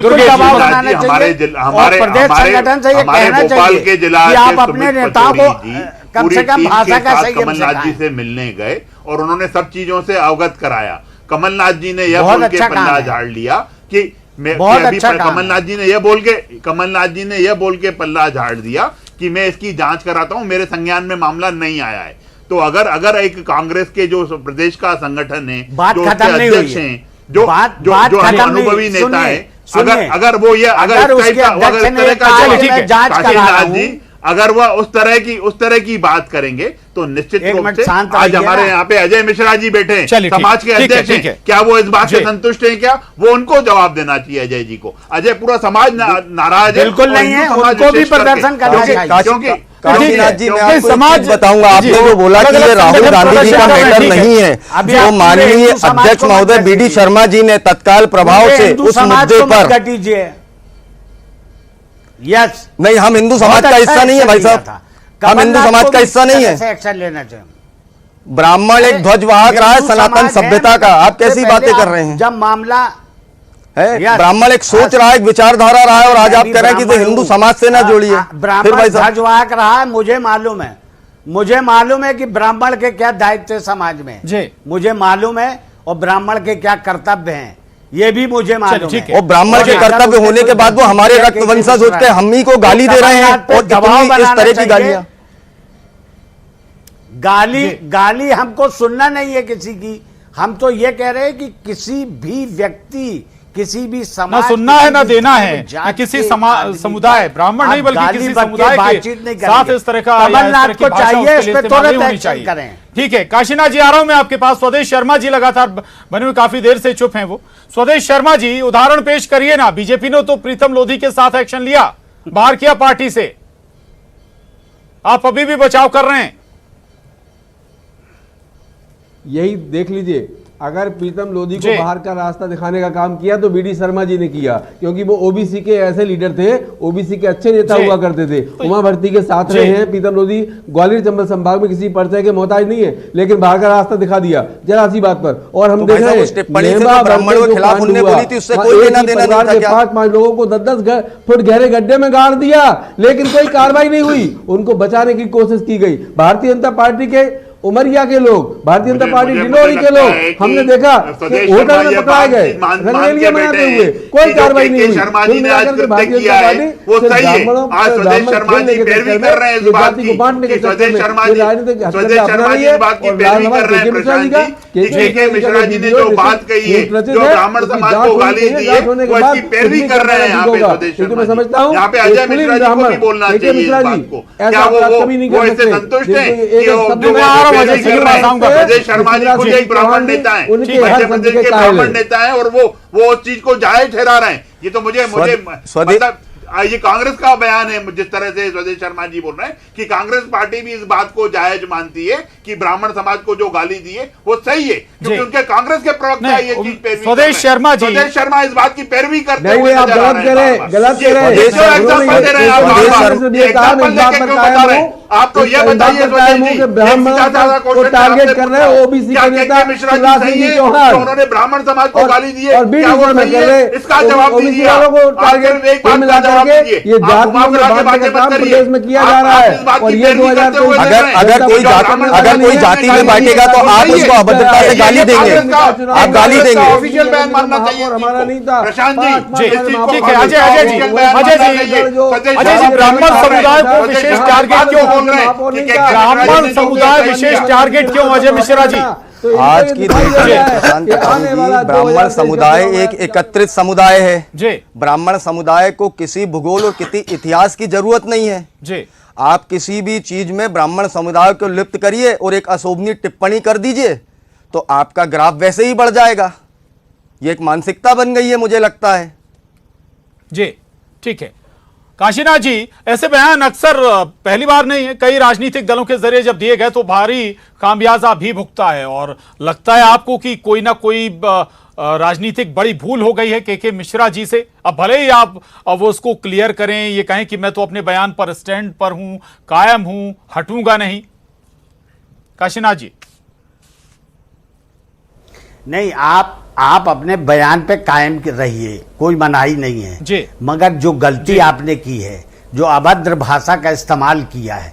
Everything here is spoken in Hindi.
दबाव बनाना चाहिए और प्रदेश संगठन से ये कहना चाहिए कि आप अपने नेताओं को कम से कम भाषा का संयम कमलनाथ जी से मिलने गए और उन्होंने सब चीजों से अवगत कराया। कमलनाथ जी ने यह बोल के पल्ला झाड़ लिया कि कमलनाथ जी ने यह बोल के पल्ला झाड़ दिया कि मैं इसकी जांच कराता हूं, मेरे संज्ञान में मामला नहीं आया है। तो अगर एक कांग्रेस के जो प्रदेश का संगठन है, जो अध्यक्ष हैं, जो अनुभवी नेता है, अगर वो ये काशीनाथ जी अगर वह उस तरह की बात करेंगे तो निश्चित रूप से आज हमारे यहाँ पे अजय मिश्रा जी बैठे हैं, समाज के अध्यक्ष हैं, क्या वो इस बात से संतुष्ट हैं? क्या वो उनको जवाब देना चाहिए अजय जी को? अजय पूरा समाज नाराज है, बिल्कुल नहीं है, उनको भी प्रदर्शन करना चाहिए। क्योंकि काशीनाथ जी मैं आपको समाज बताऊंगा, आपने जो बोला कि ये राहुल गांधी जी का मैटर नहीं है, जो माननीय अध्यक्ष महोदय बीडी शर्मा जी ने तत्काल प्रभाव से उस मुद्दे पर यस नहीं, हम हिंदू समाज का हिस्सा नहीं है भाई साहब, हम हिंदू समाज का हिस्सा नहीं है। एक्शन लेना चाहिए। ब्राह्मण एक ध्वजवाहक रहा है सनातन सभ्यता का, आप कैसी बातें कर रहे हैं? जब मामला है ब्राह्मण एक सोच रहा है, एक विचारधारा रहा है, और आज आप कह रहे हैं कि हिंदू समाज से ना जोड़िए। ब्राह्मण ध्वजवाहक रहा है, मुझे मालूम है कि ब्राह्मण के क्या दायित्व है समाज में, मुझे मालूम है, और ब्राह्मण के क्या कर्तव्य हैं ये भी मुझे मालूम है। और ब्राह्मण के कर्तव्य होने के बाद वो हमारे रक्त वंशज होते हैं, हम ही को गाली दे रहे हैं, और इतनी इस तरह की गालियां। गाली हमको सुनना नहीं है किसी की, हम तो ये कह रहे हैं कि किसी भी व्यक्ति, किसी भी समाज ना सुनना है ना देना है, किसी समुदाय, ब्राह्मण नहीं बल्कि किसी समुदाय के साथ इस तरह का कमलनाथ को चाहिए, इस पे तुरंत एक्शन करें। ठीक है काशीनाथ जी, आ रहा हूं मैं आपके पास। स्वदेश शर्मा जी लगातार बने हुए काफी देर से चुप हैं वो। स्वदेश शर्मा जी उदाहरण पेश करिए ना, बीजेपी ने तो प्रीतम लोधी के साथ एक्शन लिया, बाहर किया पार्टी से, आप अभी भी बचाव कर रहे हैं। यही देख लीजिए, अगर प्रीतम लोधी को बाहर का रास्ता दिखाने का काम किया तो बीडी शर्मा जी ने किया, क्योंकि वो ओबीसी के ऐसे लीडर थे, ओबीसी के अच्छे नेता हुआ करते थे, उमा भर्ती के साथ रहे हैं। प्रीतम लोधी ग्वालियर चंबल संभाग में किसी परिचय के मोहताज नहीं है, लेकिन बाहर का रास्ता दिखा दिया जरा सी बात पर। और हम देख रहे हैं 5 लोगों को 10-10 फुट गहरे गड्ढे में गाड़ दिया, लेकिन कोई कार्रवाई नहीं हुई, उनको बचाने की कोशिश की गई। भारतीय जनता पार्टी के उमरिया के लोग, भारतीय जनता पार्टी डिंडोरी के लोग, हमने देखा होटल में पकड़ाए गए, रंगरेलियां मनाते हुए, कोई कार्रवाई नहीं हुई। भारतीय जनता पार्टी जाति को बांटने के चक्कर में राजनीतिक हथकंडा अपना रही है। और राजभवन मिश्रा जी का मिश्रा जी ने जो बात कही है, जो ब्राह्मण समाज को गाली दी है, वो इसकी पैरवी कर रहे हैं यहाँ पे। क्योंकि मैं समझता हूँ यहाँ पे अजय मिश्रा जी को भी बोलना चाहिए इस बात को। क्या वो इससे संतुष्ट है? अजय शर्मा जी खुद एक ब्राह्मण नेता है, मध्य प्रदेश के ब्राह्मण नेता है, और वो उस चीज को जायज ठहरा रहे हैं। ये तो मुझे मतलब ये कांग्रेस का बयान है, जिस तरह से स्वदेश शर्मा जी बोल रहे हैं कि कांग्रेस पार्टी भी इस बात को जायज मानती है कि ब्राह्मण समाज को जो गाली दी है वो सही है, क्योंकि उनके कांग्रेस के प्रवक्ता ये चीज पैरवी। स्वदेश शर्मा जी, स्वदेश शर्मा इस बात की पैरवी करते हैं। आप तो ये बताइए को टारगेट कर रहे हैं ओबीसी के नेता शिवराज सिंह चौहान, उन्होंने ब्राह्मण समाज को गाली दी है, और बीडी शर्मा कह रहे हैं इसका जवाब दीजिए। ये जातियों में बांटने का काम प्रदेश में किया जा रहा है, और ये 2023 अगर कोई जाति में बांटेगा तो आप उसको अभद्रता से गाली देंगे, आप गाली देंगे। ऑफिशियल बयान मानना चाहिए हमारा नहीं था। प्रशांत जी, ठीक है अजय जी, ब्राह्मण समुदाय को विशेष टारगेट क्यों बोल रहे हैं? ब्राह्मण समुदाय विशेष टारगेट क्यों अजय मिश्रा जी? तो आज की ब्राह्मण समुदाय एक एकत्रित समुदाय है जी। ब्राह्मण समुदाय को किसी भूगोल और किसी इतिहास की जरूरत नहीं है जी। आप किसी भी चीज में ब्राह्मण समुदाय को लिप्त करिए और एक अशोभनीय टिप्पणी कर दीजिए तो आपका ग्राफ वैसे ही बढ़ जाएगा। ये एक मानसिकता बन गई है मुझे लगता है जी। ठीक है काशीनाथ जी, ऐसे बयान अक्सर पहली बार नहीं है, कई राजनीतिक दलों के जरिए जब दिए गए तो भारी खामियाजा भी भुगता है, और लगता है आपको कि कोई ना कोई राजनीतिक बड़ी भूल हो गई है के मिश्रा जी से। अब भले ही आप अब उसको क्लियर करें, ये कहें कि मैं तो अपने बयान पर स्टैंड पर हूं, कायम हूं, हटूंगा नहीं। काशीनाथ जी, नहीं, आप अपने बयान पे कायम रहिए, कोई मनाही नहीं है जी। मगर जो गलती आपने की है, जो अभद्र भाषा का इस्तेमाल किया है,